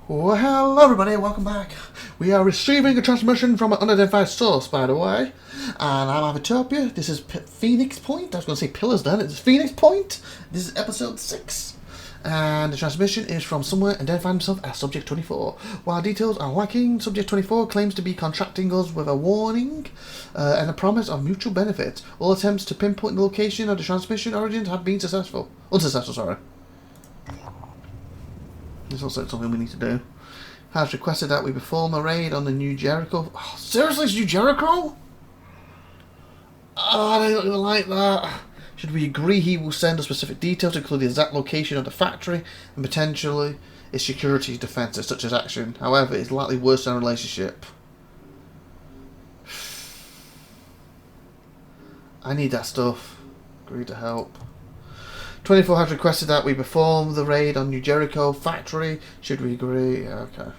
Well, hello everybody, welcome back. We are receiving a transmission from an unidentified source, by the way. And I'm IVATOPIA. This is Phoenix Point. I was going to say Pillars then. It's Phoenix Point. This is episode 6. And the transmission is from someone identifying himself as Subject 24. While details are lacking, Subject 24 claims to be contracting us with a warning and a promise of mutual benefit. All attempts to pinpoint the location of the transmission origins have been unsuccessful, sorry. This looks like something we need to do. Has requested that we perform a raid on the New Jericho. Oh, seriously, it's New Jericho? Oh, I don't even like that. Should we agree he will send us specific details, including the exact location of the factory and potentially its security defences, such as action. However, it's likely worse than a relationship. I need that stuff. Agree to help. 24 has requested that we perform the raid on New Jericho factory. Should we agree? Okay.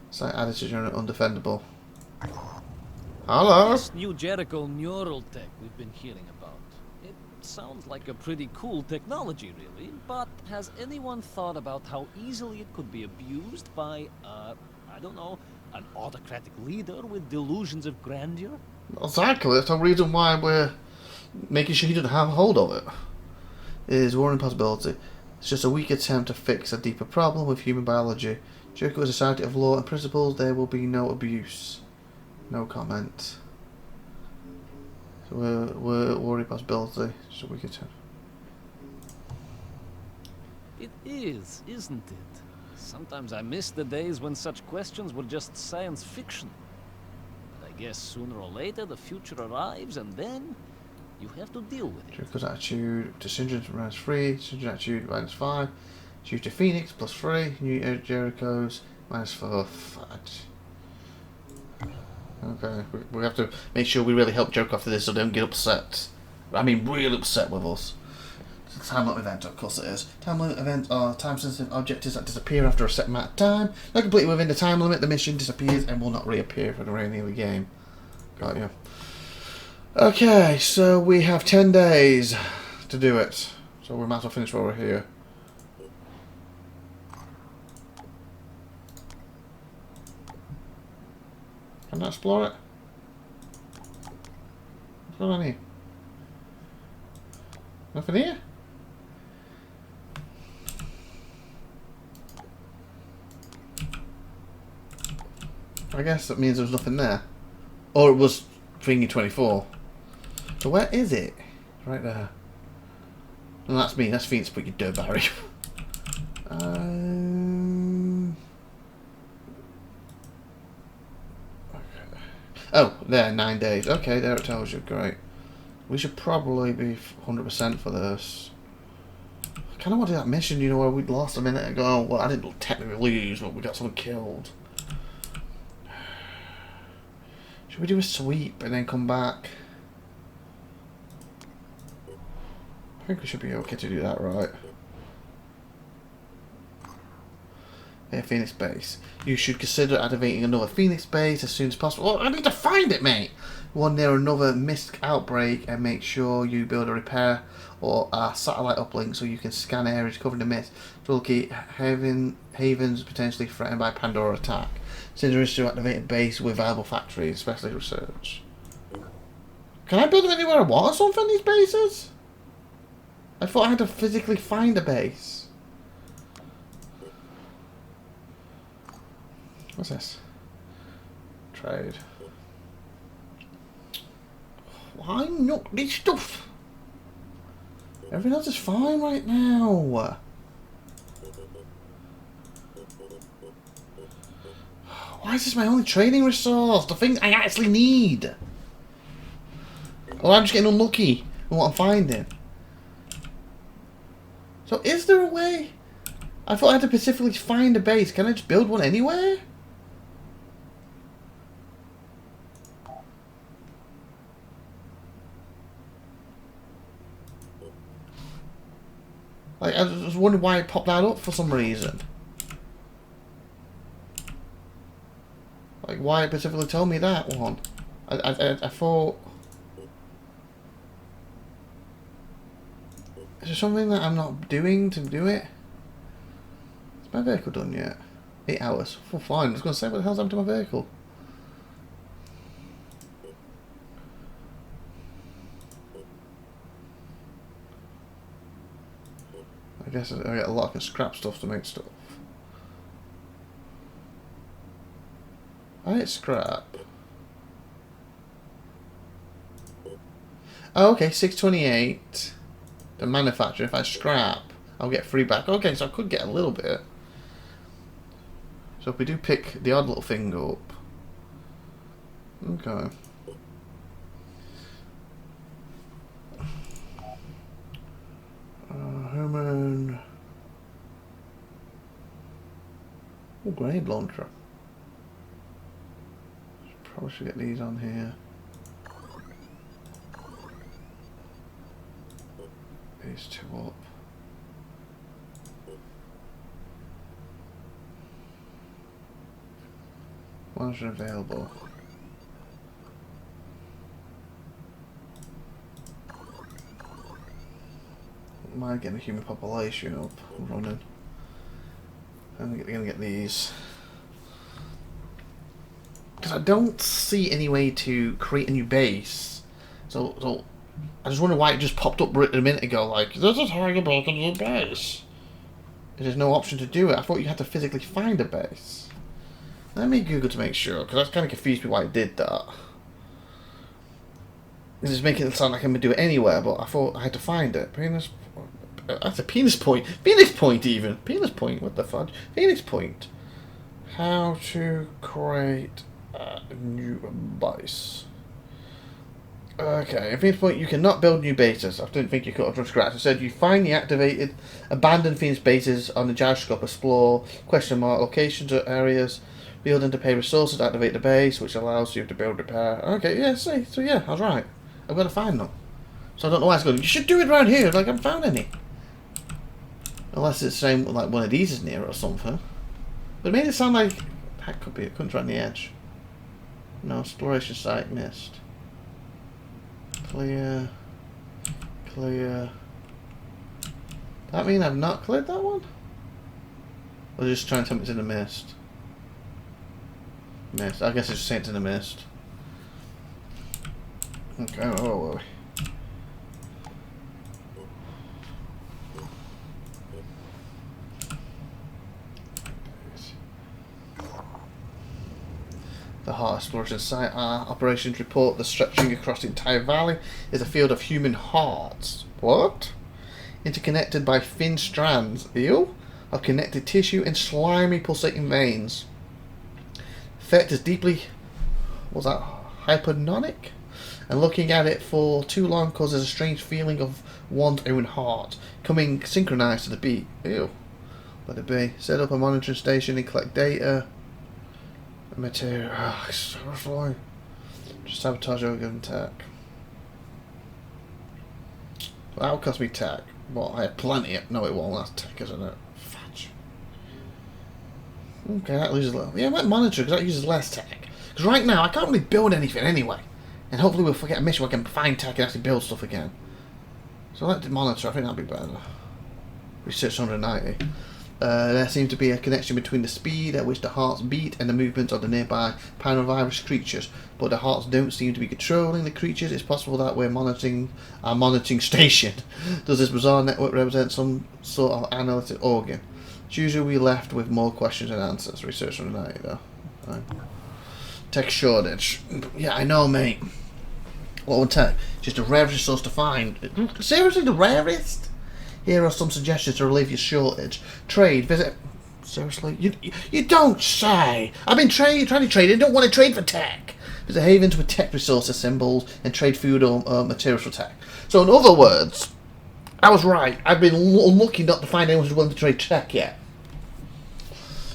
Site added to unit undefendable. Hello? This New Jericho neural tech we've been hearing about. It sounds like a pretty cool technology, really, but has anyone thought about how easily it could be abused by, I don't know, an autocratic leader with delusions of grandeur? Exactly. That's the reason why we're making sure he doesn't have hold of it. It is a warning possibility. It's just a weak attempt to fix a deeper problem with human biology. Jericho is a society of law and principles. There will be no abuse. No comment. So we're worried possibility. Just a weak attempt. It is, isn't it? Sometimes I miss the days when such questions were just science fiction. But I guess sooner or later the future arrives, and then you have to deal with it. Jericho's attitude to Syndrome -3, Syndrome attitude -5, attitude to Phoenix +3, New Jericho's -4. Fudge. Okay, we have to make sure we really help Jericho after this so they don't get upset. I mean, really upset with us. It's a time limit event, of course it is. Time limit events are time sensitive objectives that disappear after a set amount of time. Not completely within the time limit, the mission disappears and will not reappear for the remaining of the game. Got you. Okay, so we have 10 days to do it. So we might as well finish while we're here. Can I explore it? What's going on here? Nothing here? I guess that means there was nothing there. Or it was thingy 24. So where is it? Right there. And that's me. That's Phoenix, but you dirt Barry. Okay. Oh, there, 9 days. Okay, there it tells you. Great. We should probably be 100% for this. I kind of want to do that mission, you know, where we lost a minute ago. Well, I didn't technically lose, but we got someone killed. Should we do a sweep and then come back? I think we should be okay to do that, right? Yeah, Phoenix base. You should consider activating another Phoenix base as soon as possible. Oh, I need to find it, mate! One near another mist outbreak, and make sure you build a repair or a satellite uplink so you can scan areas covered in mist to locate havens potentially threatened by Pandora attack. Consider to activate a base with viable factories, especially research. Can I build them anywhere I want or something, these bases? I thought I had to physically find a base. What's this? Trade. Why not this stuff? Everything else is fine right now. Why is this my only trading resource? The thing I actually need. Or I'm just getting unlucky with what I'm finding. So is there a way? I thought I had to specifically find a base. Can I just build one anywhere? Like, I was wondering why it popped that up for some reason. Like, why it specifically told me that one. I thought... Is there something that I'm not doing to do it? Is my vehicle done yet? 8 hours. Oh, fine. I was going to say, what the hell's happened to my vehicle? I guess I get a lot of scrap stuff to make stuff. I hit scrap. Oh, okay, 628. The manufacturer. If I scrap, I'll get 3 back. Okay, so I could get a little bit. So if we do pick the odd little thing up. Okay. Herman. Oh, grenade launcher. Probably should get these on here. These 2 up. One's available. Might get the human population up and running. I'm gonna get these. Because I don't see any way to create a new base. So I just wonder why it just popped up a minute ago, like, this is how you build a new base. There's no option to do it. I thought you had to physically find a base. Let me Google to make sure, because that's kind of confused me why it did that. It's making it sound like I'm going to do it anywhere, but I thought I had to find it. Penis... That's a penis point. Phoenix point, even. Penis point, what the fudge? Phoenix point. How to create a new base. Okay, at Phoenix Point you cannot build new bases. I didn't think you could from scratch. I said you find the activated, abandoned Phoenix bases on the gyroscope, explore, question mark, locations or areas, build and to pay resources to activate the base, which allows you to build repair. Okay, yeah, see, so yeah, I was right. I've got to find them. So I don't know why it's going, you should do it around here, like I haven't found any. Unless it's saying like one of these is near or something. But it made it sound like, that could be, it couldn't around the edge. No, exploration site missed. Clear. Clear. That mean I've not cleared that one? Or just trying to tell me it's in the mist? Mist. I guess it's just saying it's in the mist. Okay, oh, the heart exploration site. Operations report the stretching across the entire valley is a field of human hearts. What? Interconnected by thin strands, ew, of connected tissue and slimy pulsating veins. Effect is deeply, was that hypnonic? And looking at it for too long causes a strange feeling of one's own heart, coming synchronized to the beat. Ew. Let it be. Set up a monitoring station and collect data. Material. Oh, seriously. Just sabotage or given tech. Well, that would cost me tech. Well, I have plenty of... No, it won't. That's tech, isn't it? Fudge. Okay, that loses a little. Yeah, I might monitor because that uses less tech. Because right now, I can't really build anything anyway. And hopefully we'll forget a mission where I can find tech and actually build stuff again. So I like to monitor. I think that'd be better. Research 190. There seems to be a connection between the speed at which the hearts beat and the movements of the nearby panovirus creatures, but the hearts don't seem to be controlling the creatures. It's possible that we're monitoring our monitoring station. Does this bizarre network represent some sort of analytic organ? It's usually we left with more questions than answers. Research on the night, though. Right. Tech shortage. Yeah, I know, mate. What would tech? Just the rarest resource to find. Seriously, the rarest? Here are some suggestions to relieve your shortage. Trade, visit... Seriously? You don't say! I've been trying to trade. I don't want to trade for tech. Visit havens with tech resources symbols and trade food or materials for tech. So in other words, I was right. I've been unlucky not to find anyone who's willing to trade tech yet.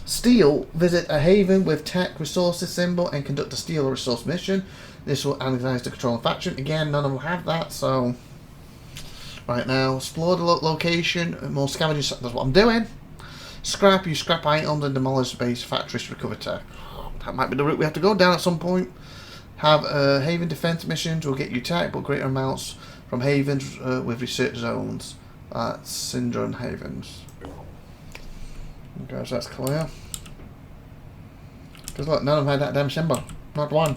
Steel, visit a haven with tech resources symbol and conduct a steel resource mission. This will analyze the control and faction. Again, none of them have that, so... Right now, explore the location, more scavenging, that's what I'm doing. Scrap, use scrap items and demolish base factories to recover tech. That might be the route we have to go down at some point. Have haven defense missions will get you tech, but greater amounts from havens with research zones at Syndrome Havens. Okay, so that's clear. Because look, none of my damn symbol. Not one.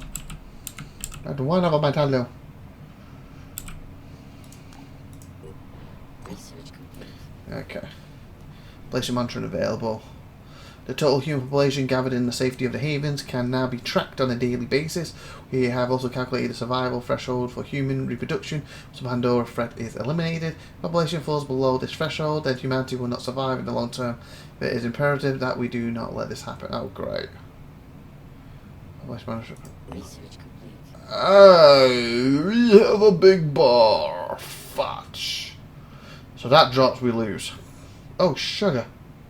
Not one of my tattoo. Research complete. Okay. Place of monitoring available. The total human population gathered in the safety of the havens can now be tracked on a daily basis. We have also calculated the survival threshold for human reproduction. So the Pandora threat is eliminated. Population falls below this threshold, then humanity will not survive in the long term. It is imperative that we do not let this happen. Oh, great. Research complete. Oh, we have a big bar. Fudge. So that drops, we lose. Oh, sugar.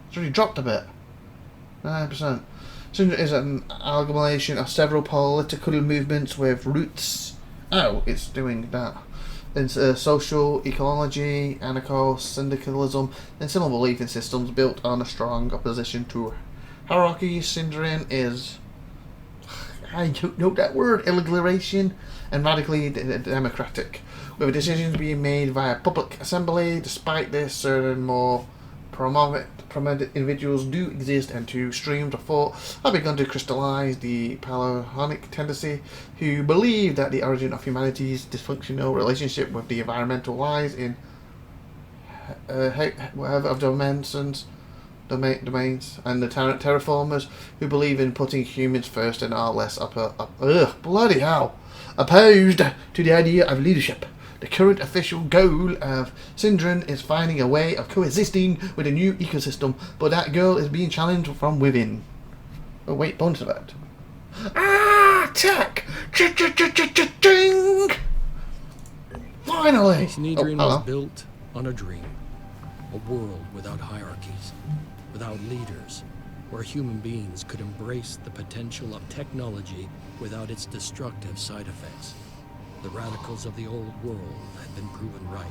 It's already dropped a bit. 9%. Syndrome is an amalgamation of several political movements with roots. Oh, it's doing that. In social ecology, anarcho-syndicalism, and similar belief in systems built on a strong opposition to hierarchy. Syndrome is, I don't know that word, illegal and radically democratic, with decisions being made via public assembly. Despite this, certain more prominent individuals do exist, and two streams of thought have begun to crystallize: the Paleontologic tendency, who believe that the origin of humanity's dysfunctional relationship with the environmental lies in whatever of domains, and the terraformers, who believe in putting humans first and are less bloody hell, opposed to the idea of leadership. The current official goal of Syndrome is finding a way of coexisting with a new ecosystem, but that goal is being challenged from within. Oh wait, bonus event. Ah, tech! Ching! Finally! Synedrian was built on a dream. A world without hierarchies, without leaders, where human beings could embrace the potential of technology without its destructive side effects. The radicals of the old world had been proven right.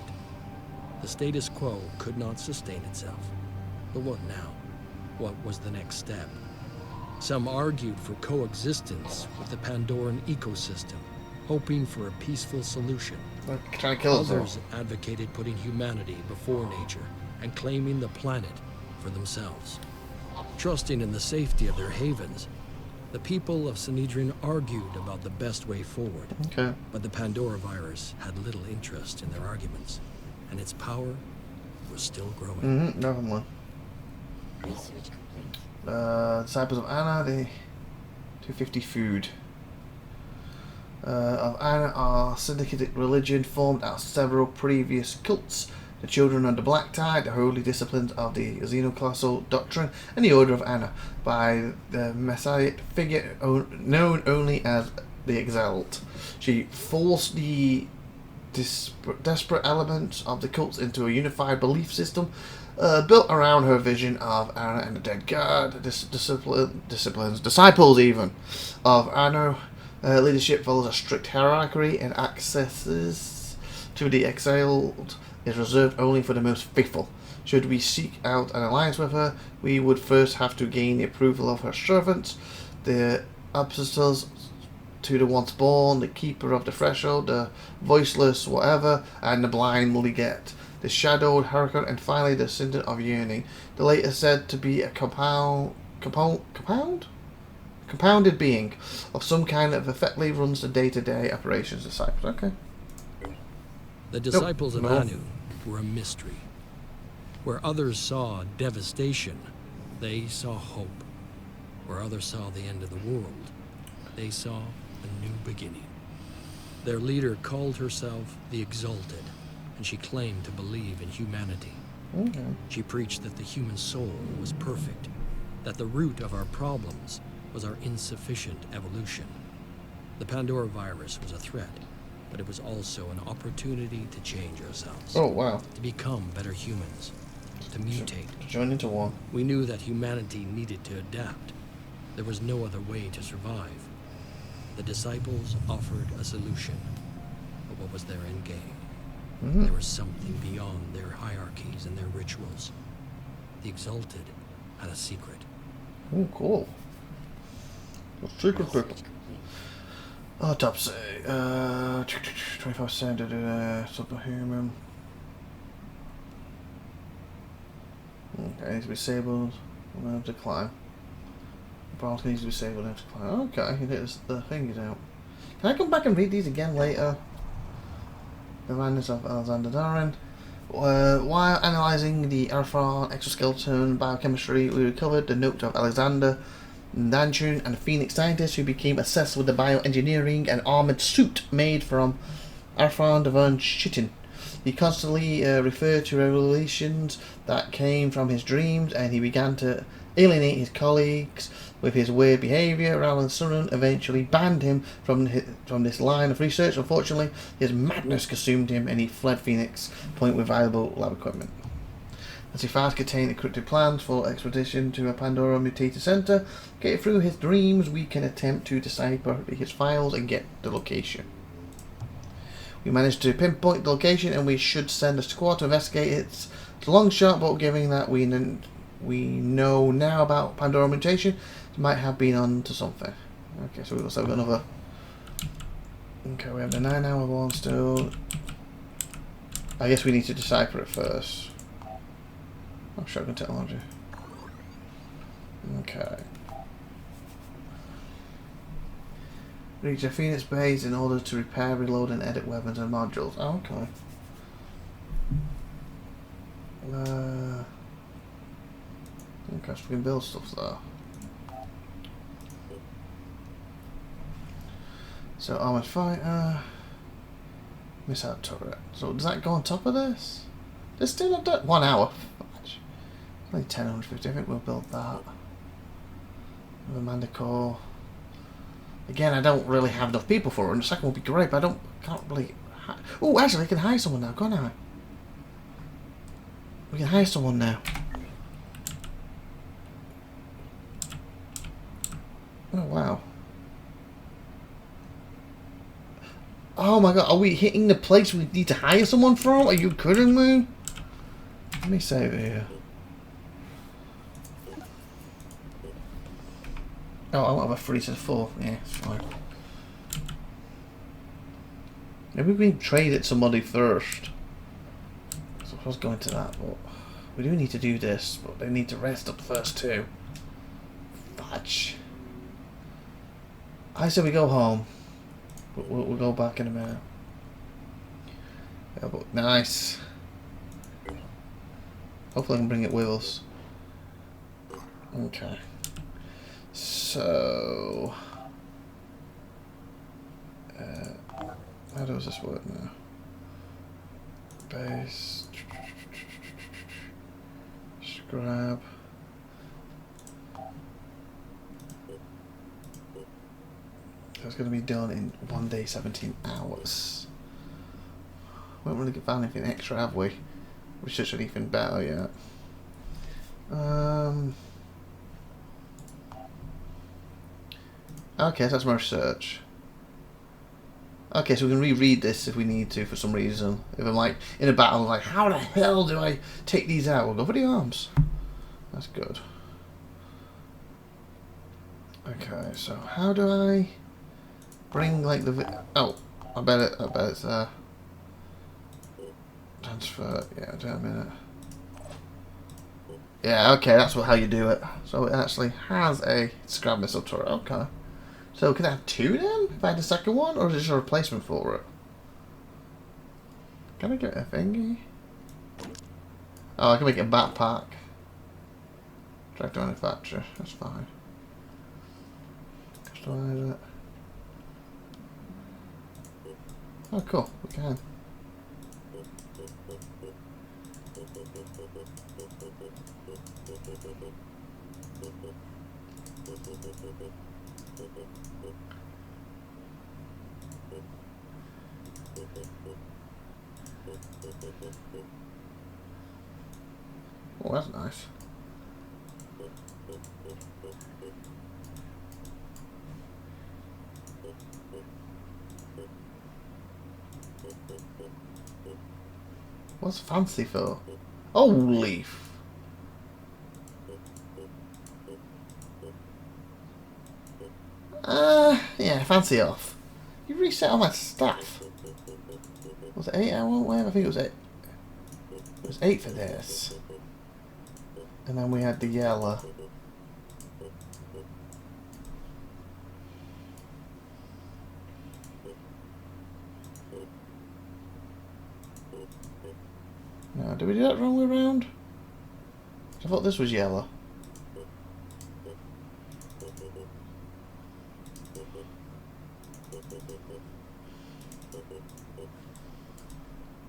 The status quo could not sustain itself. But what now? What was the next step? Some argued for coexistence with the Pandoran ecosystem, hoping for a peaceful solution. They're trying to kill us all. Others advocated putting humanity before nature and claiming the planet for themselves. Trusting in the safety of their havens, the people of Synedrian argued about the best way forward. Okay. But the Pandora virus had little interest in their arguments, and its power was still growing. Definitely. Research complete. Disciples of Anna, the 250 food. Of Anna are syndicated religion formed out of several previous cults. The Children of the Black Tide, the holy disciplines of the Xenoclassal doctrine, and the Order of Anna, by the Messiah figure known only as the Exalt. She forced the desperate elements of the cults into a unified belief system built around her vision of Anna and the dead god. Disciples even of Anna. Leadership follows a strict hierarchy, and accesses to the Exalted is reserved only for the most faithful. Should we seek out an alliance with her, we would first have to gain the approval of her servants, the obstacles to the once born, the keeper of the threshold, the voiceless whatever, and the blind Liget, the shadowed hurricane, and finally the cinder of yearning. The latter said to be a compounded being of some kind that effectively runs the day-to-day operations of Disciples. Okay. The disciples of Anu were a mystery. Where others saw devastation, they saw hope. Where others saw the end of the world, they saw a new beginning. Their leader called herself the Exalted, and she claimed to believe in humanity. Okay. She preached that the human soul was perfect, that the root of our problems was our insufficient evolution. The Pandora virus was a threat, but it was also an opportunity to change ourselves. Oh, wow. To become better humans, to mutate. Join into one. We knew that humanity needed to adapt. There was no other way to survive. The disciples offered a solution, but what was their end game? There was something beyond their hierarchies and their rituals. The Exalted had a secret. Oh, cool. The secret people. Autopsy. 25% superhuman. Okay, he's disabled. We'll have to climb. Bronze needs to be disabled after climb. Okay, it is the thing you don't. Can I come back and read these again later? The Madness of Alexander Darren. While analysing the Arthron exoskeleton biochemistry, we recovered the note of Alexander Danchun, and a Phoenix scientist who became obsessed with the bioengineering and armoured suit made from Arthron von Schitten. He constantly referred to revelations that came from his dreams, and he began to alienate his colleagues with his weird behaviour. Roland Surran eventually banned him from this line of research. Unfortunately, his madness consumed him, and he fled Phoenix Point with valuable lab equipment. As he files contain encrypted plans for expedition to a Pandora mutated center, get through his dreams, we can attempt to decipher his files and get the location. We managed to pinpoint the location, and we should send a squad to investigate it. It's a long shot, but given that we know now about Pandora mutation, it might have been on to something. Okay, so we've got another. Okay, we have the 9-hour one still. I guess we need to decipher it first. Oh, shotgun technology. Okay. Reach a Phoenix base in order to repair, reload, and edit weapons and modules. Oh, okay. Okay, so we can build stuff there. So armored fighter, missile turret. So does that go on top of this? There's still not done 1 hour. Only 1050. I think we'll build that. The Manticore. Again, I don't really have enough people for it, and the second will be great, but can't really. Oh, actually, I can hire someone now, can't I? We can hire someone now. Oh wow. Oh my god, are we hitting the place we need to hire someone from? Are you kidding me? Let me save it here. Oh, I won't have a 3 to 4. Yeah, it's fine. Maybe we can trade it to somebody first. So I was going to that, but we do need to do this, but they need to rest up first too. Fudge. I say we go home. We'll go back in a minute. Yeah, but nice. Hopefully I can bring it with us. Okay. So, how does this work now? Base, scrap. That's going to be done in 1 day, 17 hours. We haven't really found anything extra, have we? Which is anything better yet. Okay, so that's my research. Okay, so we can reread this if we need to for some reason. If I'm like in a battle, I'm like, how the hell do I take these out? We'll go for the arms. That's good. Okay, so how do I bring like the I bet it's there. Transfer, yeah, do it in a minute. Yeah, okay, that's how you do it. So it actually has a scrap missile turret, okay. So can I have 2 then, if I had a second one, or is it just a replacement for it? Can I get a thingy? Oh, I can make it a backpack. Tractor manufacturer, that's fine. Customize it. Oh cool, we can. Oh, that's nice. What's fancy for? Oh, leaf. Yeah, fancy off. You reset all my stuff. Was it 8 hour? Whatever, I think it was 8. It was 8 for this. And then we had the yellow. No, did we do that wrong way around? I thought this was yellow.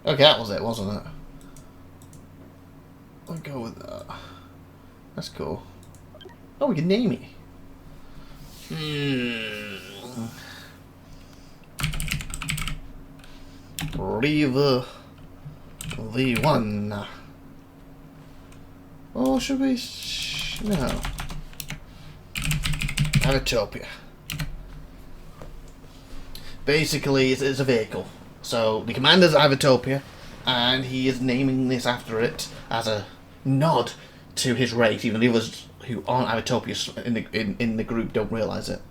Okay, that was it, wasn't it? I'll go with that. That's cool. Oh, we can name it. River the one. Or should we? No. IVATOPIA. Basically, it's a vehicle. So the commander's IVATOPIA, and he is naming this after it as a nod to his race. Even the others who aren't IVATOPIA in the group don't realise it.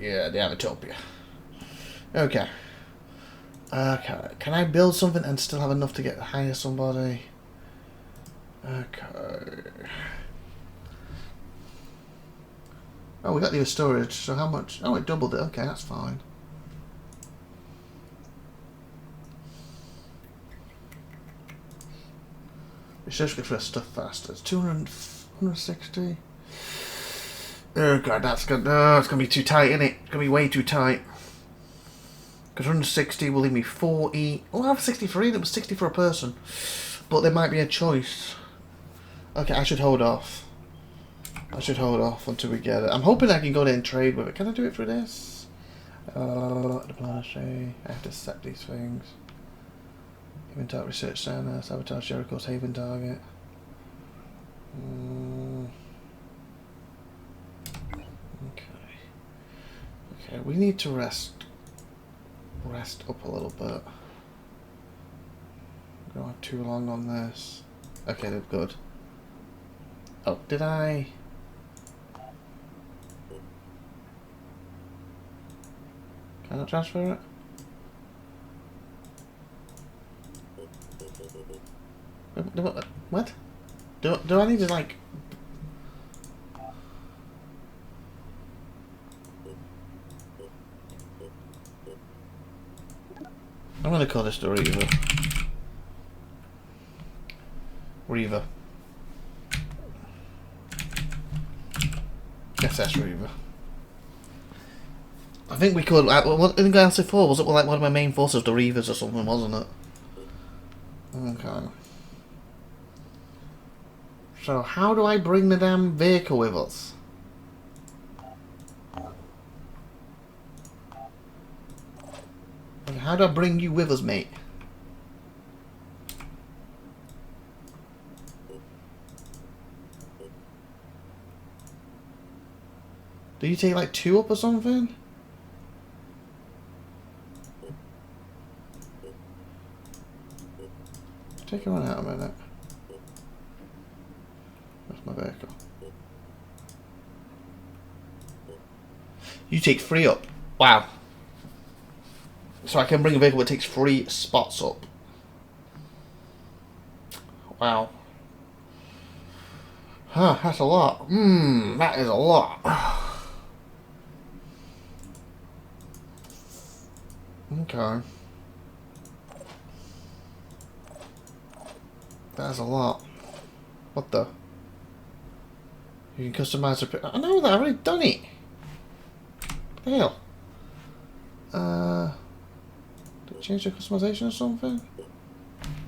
Yeah, the IVATOPIA. Okay. Okay. Can I build something and still have enough to hire somebody? Okay. Oh, we got the storage. So how much? Oh, it doubled it. Okay, that's fine. Research for stuff faster. It's 160. Oh god, that's gonna. Oh, it's gonna be too tight, isn't it? It's gonna be way too tight. Because 160 will leave me 40. Oh, I have 63. That was 60 for a person. But there might be a choice. Okay, I should hold off. I should hold off until we get it. I'm hoping I can go there and trade with it. Can I do it for this? Diplomacy. I have to set these things. Haven target research center. Sabotage Jericho's haven target. Okay. Okay, we need to rest up a little bit. We don't have too long on this. Okay, they're good. Oh, did I? Can I transfer it? What? Do I need to like? I'm gonna call this the Reaver. Reaver. SS Reaver. I think we could. What in Galaxy 4 was it? Like one of my main forces, the Reavers or something, wasn't it? Okay. So how do I bring the damn vehicle with us? How do I bring you with us, mate? Do you take like 2 up or something? Take one out a minute. That's my vehicle. You take 3 up. Wow. So I can bring a vehicle that takes 3 spots up. Wow. Huh, that's a lot. That is a lot. Okay. That's a lot. What the? You can customize the... I know that, I've already done it. What the hell? Did it change the customization or something?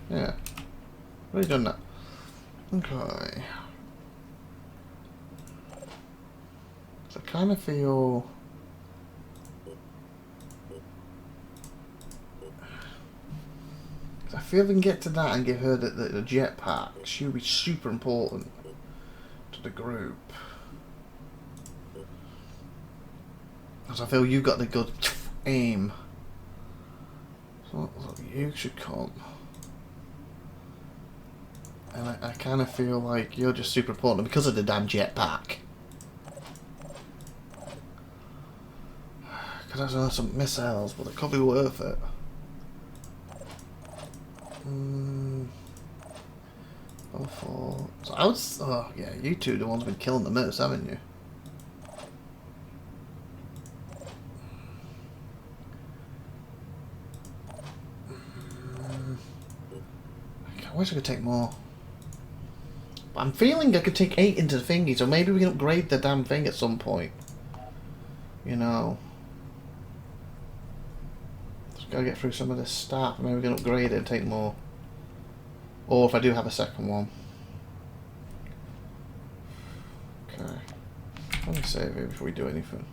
Yeah. Already done that. Okay. So I kind of feel... I feel we can get to that and give her the jetpack. She would be super important to the group. Because I feel you got the good aim. So you should come. And I kind of feel like you're just super important because of the damn jetpack. Because there's some missiles, but it could be worth it. So I would. Oh yeah, you two are the ones who've been killing the most, haven't you? wish I could take more. But I'm feeling I could take 8 into the thingy, so maybe we can upgrade the damn thing at some point. You know. Just gotta get through some of this stuff. Maybe we can upgrade it and take more. Or if I do have a second one. Okay. Let me save it before we do anything.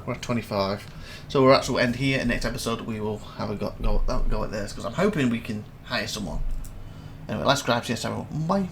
We're at 25. So we'll actually end here. In the next episode we will have a go at this, because I'm hoping we can hire someone. Anyway, like, subscribe, see you next time. Bye.